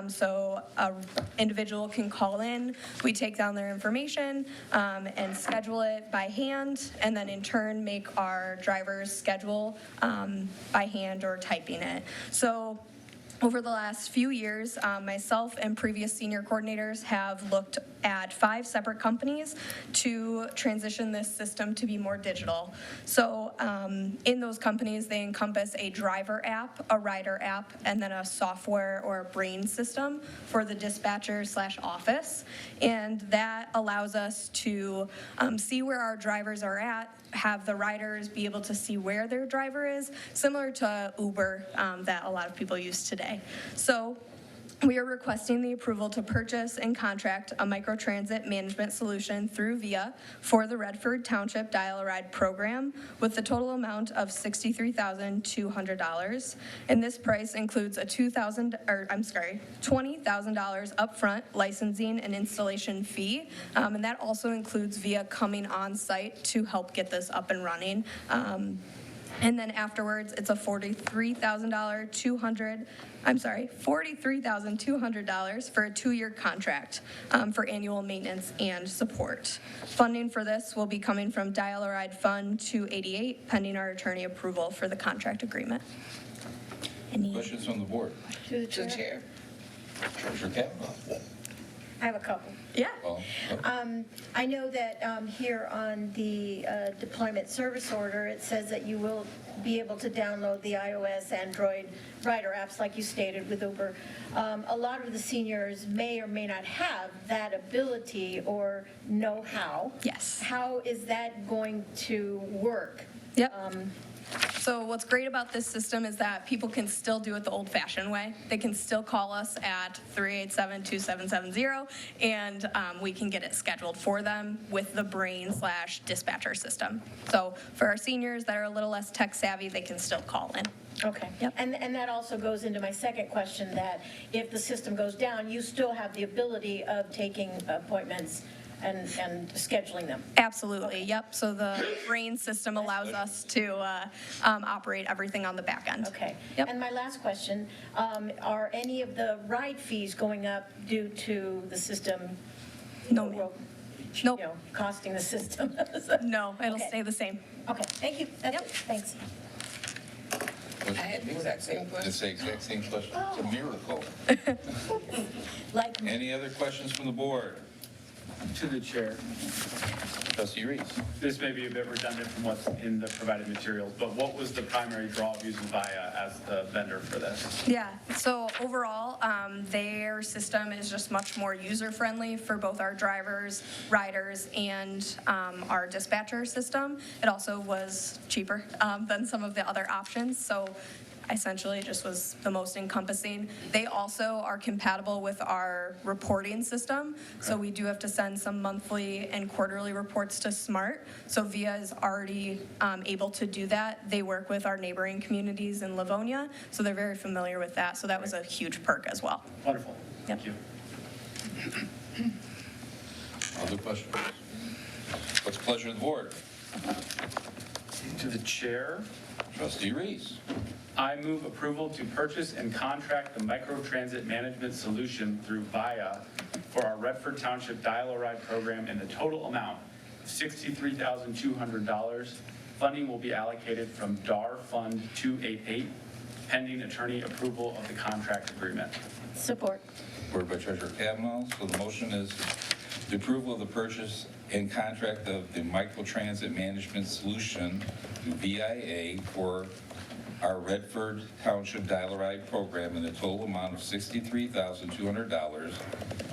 F: So an individual can call in, we take down their information and schedule it by hand, and then in turn make our drivers schedule by hand or typing it. So over the last few years, myself and previous senior coordinators have looked at 5 separate companies to transition this system to be more digital. So in those companies, they encompass a driver app, a rider app, and then a software or a brain system for the dispatcher/office. And that allows us to see where our drivers are at, have the riders be able to see where their driver is, similar to Uber that a lot of people use today. So we are requesting the approval to purchase and contract a microtransit management solution through VIA for the Redford Township Dial-A-Ride program with the total amount of $63,200. And this price includes a $20,000 upfront licensing and installation fee. And that also includes VIA coming on site to help get this up and running. And then afterwards, it's a $43,200 for a 2-year contract for annual maintenance and support. Funding for this will be coming from Dial-A-Ride Fund 288, pending our attorney approval for the contract agreement.
A: Questions from the board?
D: To the chair.
A: Treasurer Kavanaugh.
K: I have a couple.
F: Yeah.
A: Oh,
K: I know that here on the deployment service order, it says that you will be able to download the iOS, Android rider apps like you stated with Uber. A lot of the seniors may or may not have that ability or know how.
F: Yes.
K: How is that going to work?
F: Yep. So what's great about this system is that people can still do it the old-fashioned way. They can still call us at 387-2770, and we can get it scheduled for them with the brain/dispatcher system. So for our seniors that are a little less tech-savvy, they can still call in.
K: Okay.
F: Yep.
K: And that also goes into my second question, that if the system goes down, you still have the ability of taking appointments and scheduling them.
F: Absolutely, yep. So the brain system allows us to operate everything on the back end.
K: Okay.
F: Yep.
K: And my last question, are any of the ride fees going up due to the system?
F: No, ma'am. Nope.
K: Costing the system?
F: No, it'll
K: Okay.
F: stay the same.
K: Okay, thank you. That's it. Thanks.
D: I had the exact same question.
A: It's the exact same question. It's a miracle.
K: Like,
A: Any other questions from the board?
L: To the chair.
A: Trustee Reese.
L: This may be a bit redundant from what's in the provided materials, but what was the primary draw of using VIA as the vendor for this?
F: Yeah, so overall, their system is just much more user-friendly for both our drivers, riders, and our dispatcher system. It also was cheaper than some of the other options, so essentially just was the most encompassing. They also are compatible with our reporting system, so we do have to send some monthly and quarterly reports to SMART. So VIA is already able to do that. They work with our neighboring communities in Livonia, so they're very familiar with that. So that was a huge perk as well.
L: Wonderful. Thank you.
A: Other questions? What's the pleasure of the board?
L: To the chair.
A: Trustee Reese.
L: I move approval to purchase and contract the microtransit management solution through VIA for our Redford Township Dial-A-Ride program in the total amount of $63,200. Funding will be allocated from DAR Fund 288, pending attorney approval of the contract agreement.
K: Support.
A: Supported by Treasurer Kavanaugh. So the motion is the approval of the purchase and contract of the microtransit management solution through VIA for our Redford Township Dial-A-Ride program in the total amount of $63,200.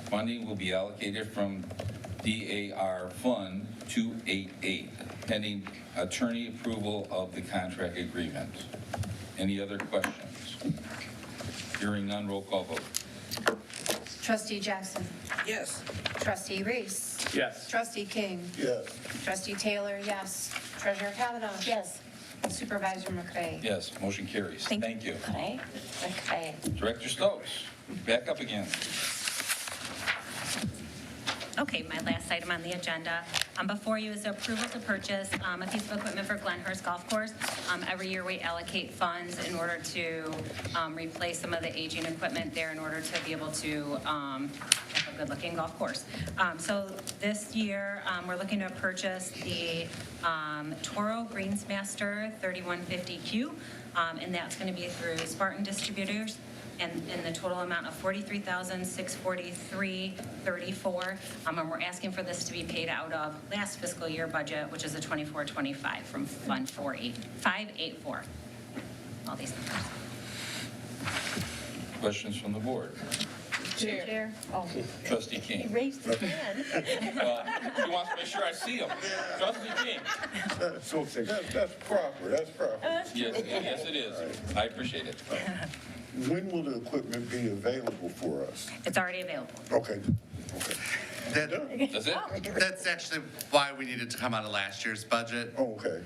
A: Funding will be allocated from DAR Fund 288, pending attorney approval of the contract agreement. Any other questions? Hearing none, roll call vote.
C: Trustee Jackson.
D: Yes.
C: Trustee Reese.
L: Yes.
C: Trustee King.
B: Yes.
C: Trustee Taylor, yes. Treasurer Kavanaugh.
K: Yes.
C: Supervisor McVeigh.
A: Yes, motion carries. Thank you.
K: Okay. Okay.
A: Director Stokes, back up again.
P: Okay, my last item on the agenda. Before you is the approval to purchase a piece of equipment for Glenhurst Golf Course. Every year we allocate funds in order to replace some of the aging equipment there in order to be able to have a good-looking golf course. So this year, we're looking to purchase the Toro Greensmaster 3150Q, and that's going to be through Spartan Distributors. And in the total amount of $43,643.34. And we're asking for this to be paid out of last fiscal year budget, which is a 24-25 from Fund 584. All these numbers.
A: Questions from the board?
K: Chair. Oh,
A: Trustee
K: he
A: King.
K: raised his hand.
A: He wants to make sure I see him. Trustee King.
B: That's proper, that's proper.
A: Yes, it is. I appreciate it.
B: When will the equipment be available for us?
P: It's already available.
B: Okay.
A: That's it?
M: That's actually why we needed to come out of last year's budget.
B: Okay.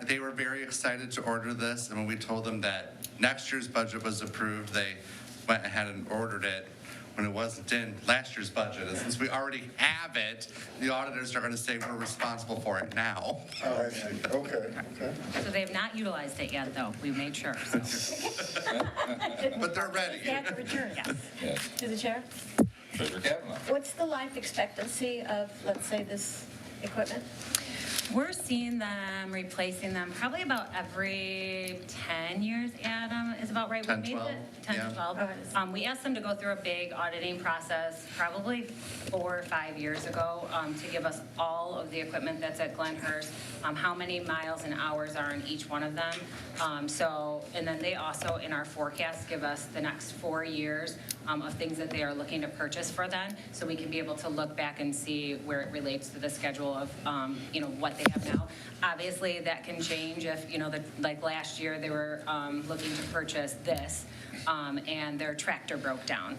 M: They were very excited to order this, and when we told them that next year's budget was approved, they went ahead and ordered it when it wasn't in last year's budget. And since we already have it, the auditors are going to say we're responsible for it now.
B: Oh, I see. Okay.
P: So they have not utilized it yet, though. We made sure. So.
M: But they're ready.
K: They have to return.
A: Yes.
K: To the chair.
A: Treasurer Kavanaugh.
K: What's the life expectancy of, let's say, this equipment?
P: We're seeing them replacing them probably about every 10 years, Adam, is about right.
M: 10,
P: We made
M: 12,
P: it 10 to
M: yeah.
P: 12. We asked them to go through a big auditing process probably 4 or 5 years ago to give us all of the equipment that's at Glenhurst, how many miles and hours are in each one of them. And then they also, in our forecast, give us the next 4 years of things that they are looking to purchase for them, so we can be able to look back and see where it relates to the schedule of, what they have now. Obviously, that can change if, like last year, they were looking to purchase this, and their tractor broke down.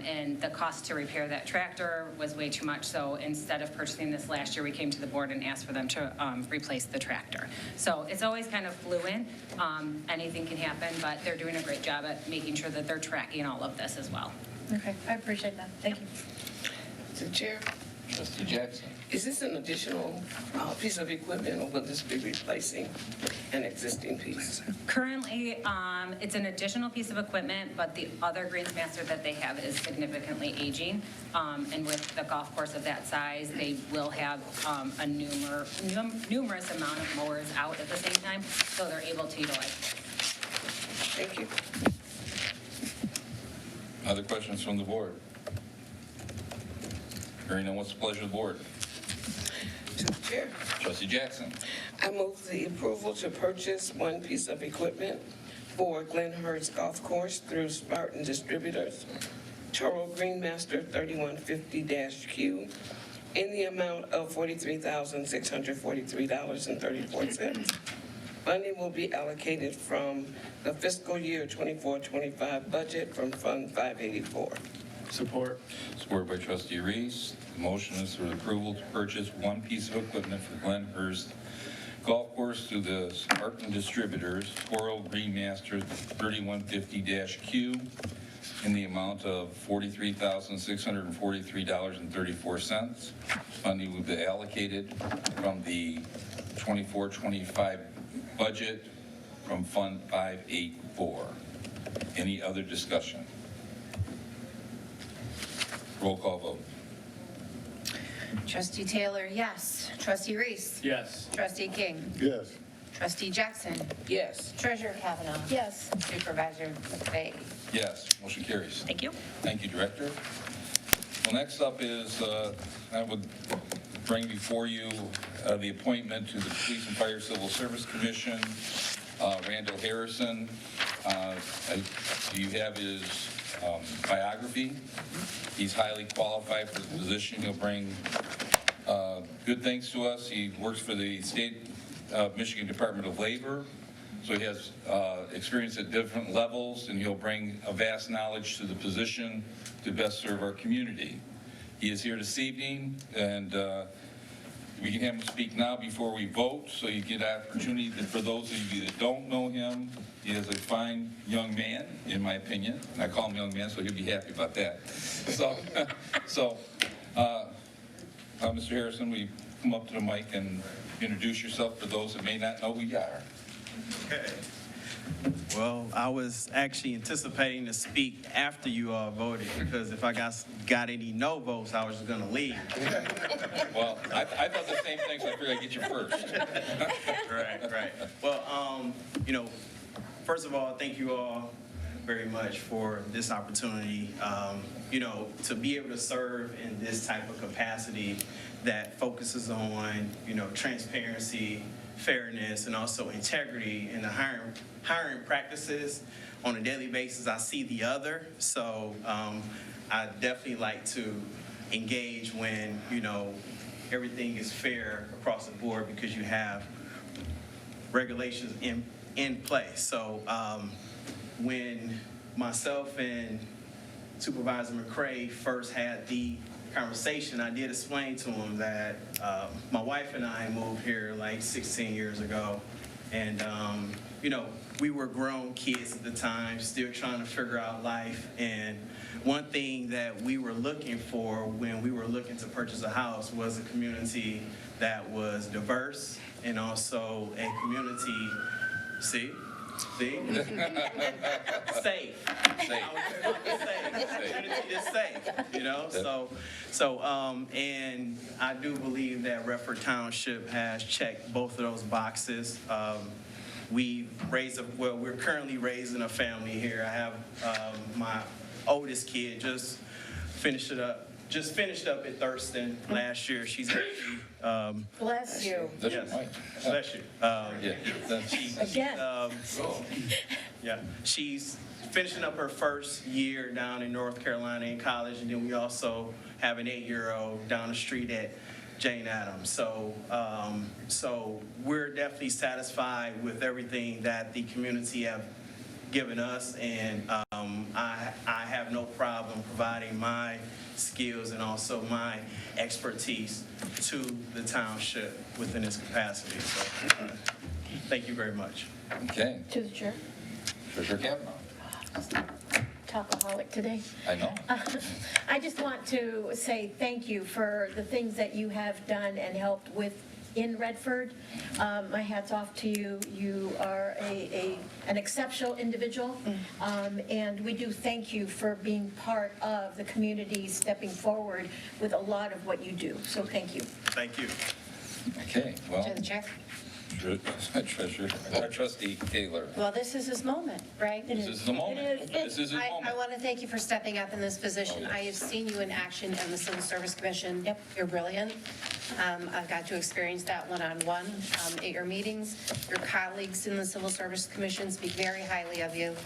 P: And the cost to repair that tractor was way too much, so instead of purchasing this last year, we came to the board and asked for them to replace the tractor. So it's always kind of fluid. Anything can happen, but they're doing a great job at making sure that they're tracking all of this as well.
K: Okay, I appreciate that. Thank you.
D: To the chair.
A: Trustee Jackson.
D: Is this an additional piece of equipment, or will this be replacing an existing piece?
P: Currently, it's an additional piece of equipment, but the other Greensmaster that they have is significantly aging. And with the golf course of that size, they will have a numerous amount of mowers out at the same time, so they're able to utilize it.
D: Thank you.
A: Other questions from the board? Hearing none, what's the pleasure of the board?
D: To the chair.
A: Trustee Jackson.
D: I move the approval to purchase one piece of equipment for Glenhurst Golf Course through Spartan Distributors, Toro Greenmaster 3150-Q, in the amount of $43,643.34. Funding will be allocated from the fiscal year 24-25 budget from Fund 584.
L: Support.
A: Supported by Trustee Reese. The motion is for approval to purchase one piece of equipment for Glenhurst Golf Course through the Spartan Distributors, Toro Greenmaster 3150-Q, in the amount of $43,643.34. Funding will be allocated from the 24-25 budget from Fund 584. Any other discussion? Roll call vote.
C: Trustee Taylor, yes. Trustee Reese.
L: Yes.
C: Trustee King.
B: Yes.
C: Trustee Jackson.
D: Yes.
C: Treasurer Kavanaugh.
K: Yes.
C: Supervisor McVeigh.
A: Yes, motion carries.
P: Thank you.
A: Thank you, Director. Well, next up is, I would bring before you the appointment to the Police and Fire Civil Service Commission, Randall Harrison. You have his biography. He's highly qualified for the position. He'll bring good things to us. He works for the state Michigan Department of Labor. So he has experience at different levels, and he'll bring a vast knowledge to the position to best serve our community. He is here this evening, and we can have him speak now before we vote, so you get an opportunity. For those of you that don't know him, he is a fine young man, in my opinion. And I call him young man, so he'll be happy about that. So, Mr. Harrison, we come up to the mic and introduce yourself for those that may not know who you are.
Q: Okay. Well, I was actually anticipating to speak after you all voted, because if I got any no votes, I was just gonna leave.
A: Well, I thought the same thing, so I figured I'd get you first.
Q: Right. Well, first of all, thank you all very much for this opportunity, to be able to serve in this type of capacity that focuses on, transparency, fairness, and also integrity in the hiring practices on a daily basis. I see the other, so I definitely like to engage when, everything is fair across the board, because you have regulations in place. So when myself and Supervisor McCray first had the conversation, I did explain to him that my wife and I moved here like 16 years ago, and we were grown kids at the time, still trying to figure out life. And one thing that we were looking for when we were looking to purchase a house was a community that was diverse, and also a community, safe. Community is safe, and I do believe that Redford Township has checked both of those boxes. We're currently raising a family here. I have my oldest kid just finished up at Thurston last year. She's actually
C: Bless you.
Q: yes, bless you. She's finishing up her first year down in North Carolina in college, and then we also have an 8-year-old down the street at Jane Addams. So we're definitely satisfied with everything that the community have given us, and I have no problem providing my skills and also my expertise to the township within this capacity. So thank you very much.
A: Okay.
K: To the chair.
A: Treasurer Kavanaugh.
K: Talkaholic today.
A: I know.
K: I just want to say thank you for the things that you have done and helped with in Redford. My hat's off to you. You are an exceptional individual, and we do thank you for being part of the community, stepping forward with a lot of what you do. So thank you.
Q: Thank you.
A: Okay, well,
C: To the chair.
A: Trustee Taylor.
C: Well, this is his moment, right?
A: This is the moment. This is his
C: I
A: moment.
C: want to thank you for stepping up in this position. I have seen you in action on the Civil Service Commission. Yep. You're brilliant. I've got to experience that one-on-one at your meetings. Your colleagues in the Civil Service Commission speak very highly of you.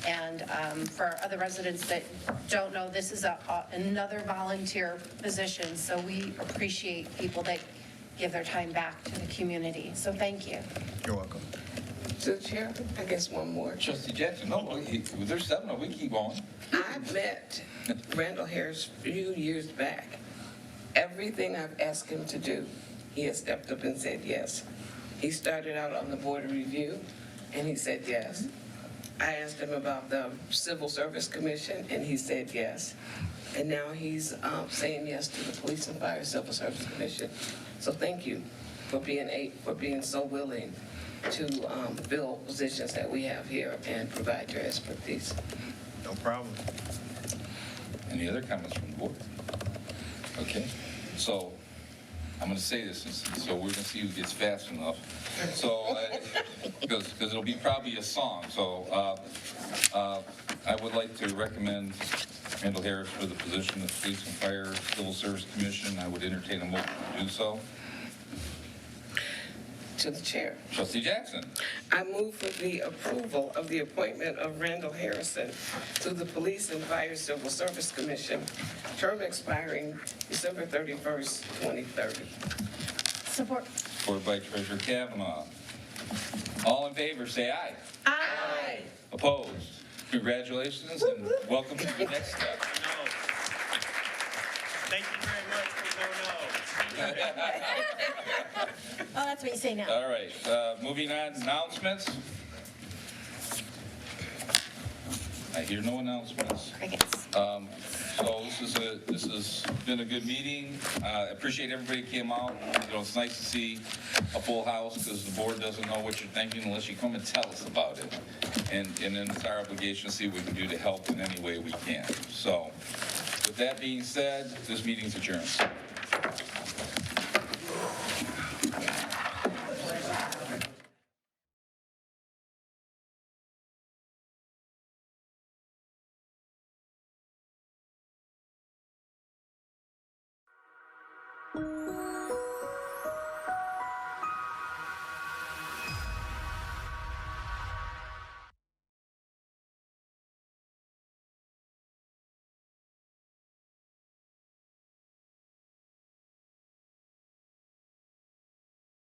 C: And for other residents that don't know, this is another volunteer position, so we appreciate people that give their time back to the community. So thank you.
Q: You're welcome.
D: To the chair, I guess one more.
A: Trustee Jackson, no, there's 7, we keep going.
D: I met Randall Harris a few years back. Everything I've asked him to do, he has stepped up and said yes. He started out on the Board of Review, and he said yes. I asked him about the Civil Service Commission, and he said yes. And now he's saying yes to the Police and Fire Civil Service Commission. So thank you for being so willing to fill positions that we have here and provide your expertise.
Q: No problem.
A: Any other comments from the board? Okay, so I'm going to say this, so we're going to see who gets fast enough. So, because it'll be probably a song. So I would like to recommend Randall Harris for the position of Police and Fire Civil Service Commission. I would entertain a motion to do so.
D: To the chair.
A: Trustee Jackson.
D: I move for the approval of the appointment of Randall Harrison to the Police and Fire Civil Service Commission, term expiring December 31st, 2030.
K: Support.
A: supported by Treasurer Kavanaugh. All in favor, say aye.
K: Aye.
A: Opposed? Congratulations and welcome to the next step.
Q: No. Thank you very much for no.
K: Oh, that's what you say now.
A: All right, moving on, announcements. I hear no announcements.
C: Crickets.
A: So this has been a good meeting. I appreciate everybody came out. You know, it's nice to see a full house because the board doesn't know what you're thinking unless you come and tell us about it. And then it's our obligation to see what we can do to help in any way we can. So with that being said, this meeting's adjourned.